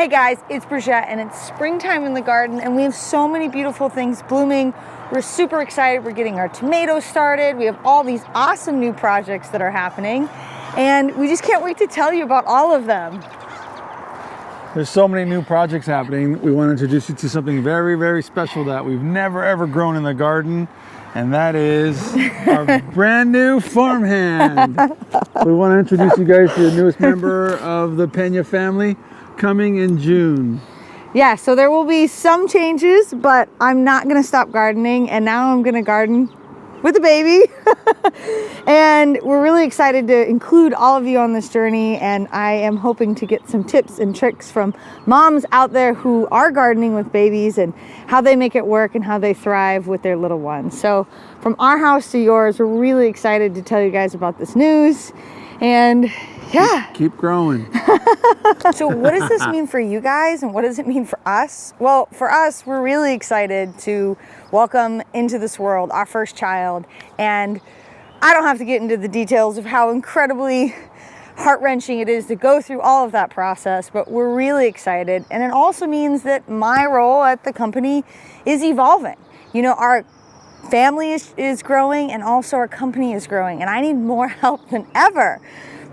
Hey guys, it's Brigitte and it's springtime in the garden and we have so many beautiful things blooming. We're super excited. We're getting our tomatoes started. We have all these awesome new projects that are happening and we just can't wait to tell you about all of them. There's so many new projects happening. We want to introduce you to something very, very special that we've never ever grown in the garden, and that is our brand new farmhand. We want to introduce you guys to the newest member of the Peña family, coming in June. Yeah, so there will be some changes, but I'm not gonna stop gardening, and now I'm gonna garden with a baby. And we're really excited to include all of you on this journey, and I am hoping to get some tips and tricks from moms out there who are gardening with babies and how they make it work and how they thrive with their little ones. So from our house to yours, we're really excited to tell you guys about this news. And yeah. Keep growing. So what does this mean for you guys and what does it mean for us? Well, for us, we're really excited to welcome into this world our first child. And I don't have to get into the details of how incredibly heart-wrenching it is to go through all of that process, but we're really excited. And it also means that my role at the company is evolving. You know, our family is growing and also our company is growing, and I need more help than ever.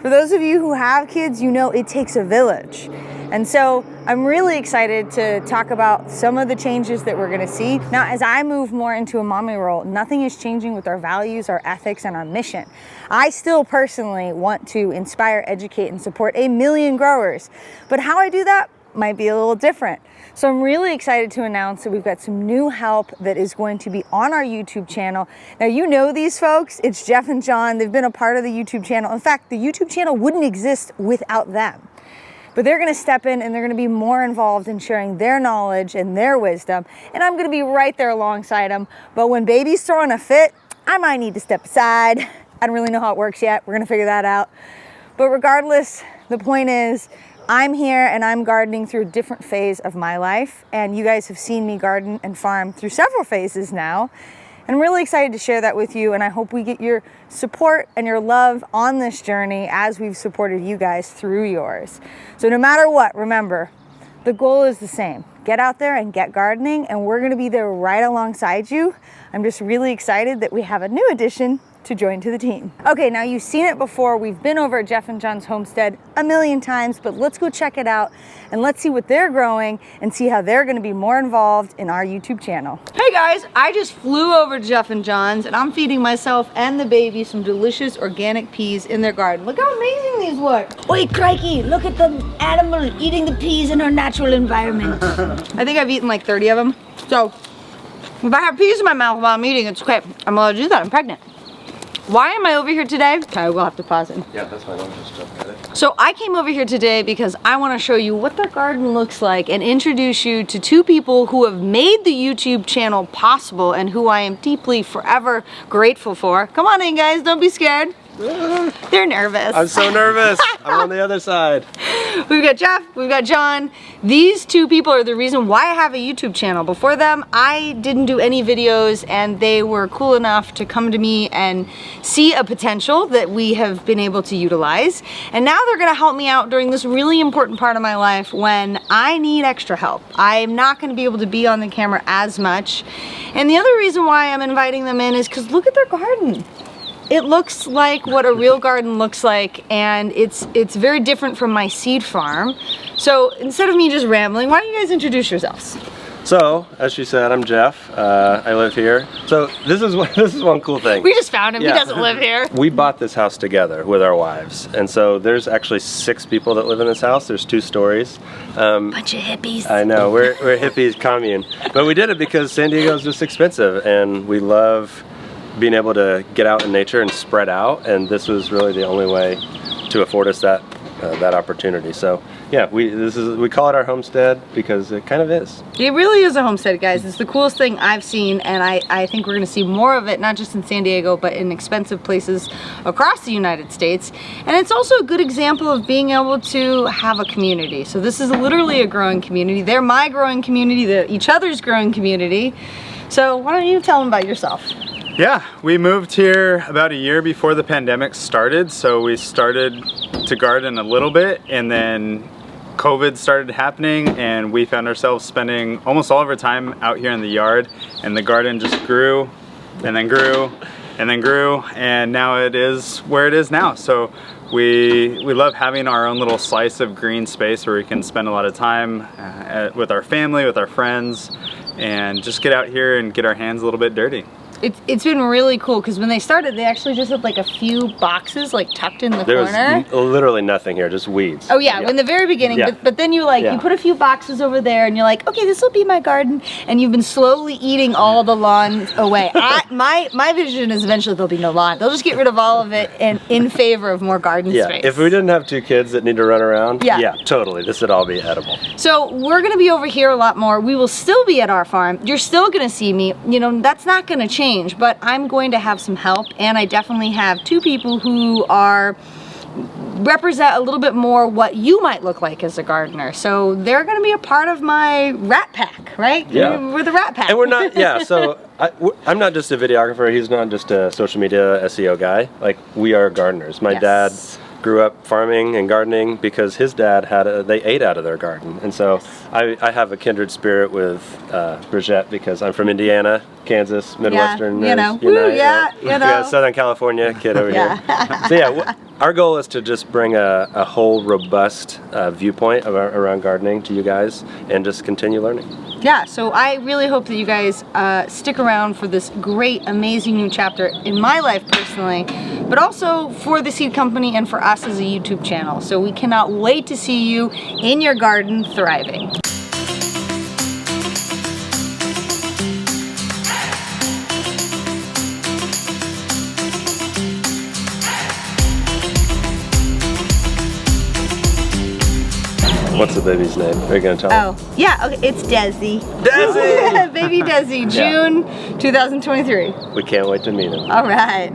For those of you who have kids, you know it takes a village. And so I'm really excited to talk about some of the changes that we're gonna see. Now, as I move more into a mommy role, nothing is changing with our values, our ethics, and our mission. I still personally want to inspire, educate, and support 1 million growers. But how I do that might be a little different. So I'm really excited to announce that we've got some new help that is going to be on our YouTube channel. Now, you know these folks, it's Jeff and Jon. They've been a part of the YouTube channel. In fact, the YouTube channel wouldn't exist without them. But they're gonna step in and they're gonna be more involved in sharing their knowledge and their wisdom. And I'm gonna be right there alongside them. But when baby's throwing a fit, I might need to step aside. I don't really know how it works yet. We're gonna figure that out. But regardless, the point is, I'm here and I'm gardening through a different phase of my life, and you guys have seen me garden and farm through several phases now. And I'm really excited to share that with you, and I hope we get your support and your love on this journey as we've supported you guys through yours. So no matter what, remember, the goal is the same. Get out there and get gardening, and we're gonna be there right alongside you. I'm just really excited that we have a new addition to join to the team. Okay, now you've seen it before. We've been over at Jeff and Jon's homestead 1 million times, but let's go check it out and let's see what they're growing and see how they're gonna be more involved in our YouTube channel. Hey guys, I just flew over to Jeff and Jon's and I'm feeding myself and the baby some delicious organic peas in their garden. Look how amazing these look. Oi, crikey, look at the animal eating the peas in her natural environment. I think I've eaten like 30 of them. So if I have peas in my mouth while I'm eating, it's okay. I'm allowed to do that, I'm pregnant. Why am I over here today? Okay, we'll have to pause it. Yeah, that's fine. I'm just jumping at it. So I came over here today because I want to show you what their garden looks like and introduce you to 2 people who have made the YouTube channel possible and who I am deeply forever grateful for. Come on in, guys. Don't be scared. They're nervous. I'm so nervous. I'm on the other side. We've got Jeff, we've got Jon. These 2 people are the reason why I have a YouTube channel. Before them, I didn't do any videos, and they were cool enough to come to me and see a potential that we have been able to utilize. And now they're gonna help me out during this really important part of my life when I need extra help. I'm not gonna be able to be on the camera as much. And the other reason why I'm inviting them in is because look at their garden. It looks like what a real garden looks like, and it's very different from my seed farm. So instead of me just rambling, why don't you guys introduce yourselves? So, as she said, I'm Jeff. I live here. So this is one cool thing. We just found him. Yeah. He doesn't live here. We bought this house together with our wives, and so there's actually 6 people that live in this house. There's 2 stories. Bunch of hippies. I know, we're hippies commune, but we did it because San Diego is just expensive, and we love being able to get out in nature and spread out, and this was really the only way to afford us that opportunity. So yeah, we call it our homestead because it kind of is. It really is a homestead, guys. It's the coolest thing I've seen, and I think we're gonna see more of it, not just in San Diego, but in expensive places across the United States. And it's also a good example of being able to have a community. So this is literally a growing community. They're my growing community, they're each other's growing community. So why don't you tell them about yourself? Yeah, we moved here about a year before the pandemic started, so we started to garden a little bit, and then COVID started happening, and we found ourselves spending almost all of our time out here in the yard, and the garden just grew and then grew and then grew, and now it is where it is now. So we love having our own little slice of green space where we can spend a lot of time with our family, with our friends, and just get out here and get our hands a little bit dirty. It's been really cool because when they started, they actually just had like a few boxes like tucked in the corner. There was literally nothing here, just weeds. Oh yeah, in the very beginning, but then you you put a few boxes over there and you're like, okay, this will be my garden, and you've been slowly eating all the lawn away. My vision is eventually there'll be no lawn. They'll just get rid of all of it and in favor of more garden space. If we didn't have 2 kids that need to run around, totally, this would all be edible. So we're gonna be over here a lot more. We will still be at our farm. You're still gonna see me. You know, that's not gonna change. But I'm going to have some help, and I definitely have 2 people who represent a little bit more what you might look like as a gardener. So they're going to be a part of my rat pack, right? Yeah. We're the rat pack. And we're not, so I'm not just a videographer. He's not just a social media SEO guy. Like, we are gardeners. My dad grew up farming and gardening because his dad they ate out of their garden, and so I have a kindred spirit with Bridget because I'm from Indiana, Kansas, Midwestern, Southern California kid over here. So our goal is to just bring a whole robust viewpoint around gardening to you guys and just continue learning. Yeah, so I really hope that you guys stick around for this great, amazing new chapter in my life personally, but also for the seed company and for us as a YouTube channel. So we cannot wait to see you in your garden thriving. What's the baby's name? Are you going to tell him? Oh, yeah, okay, it's Desi. Desi! Baby Desi, June 2023. We can't wait to meet him. All right.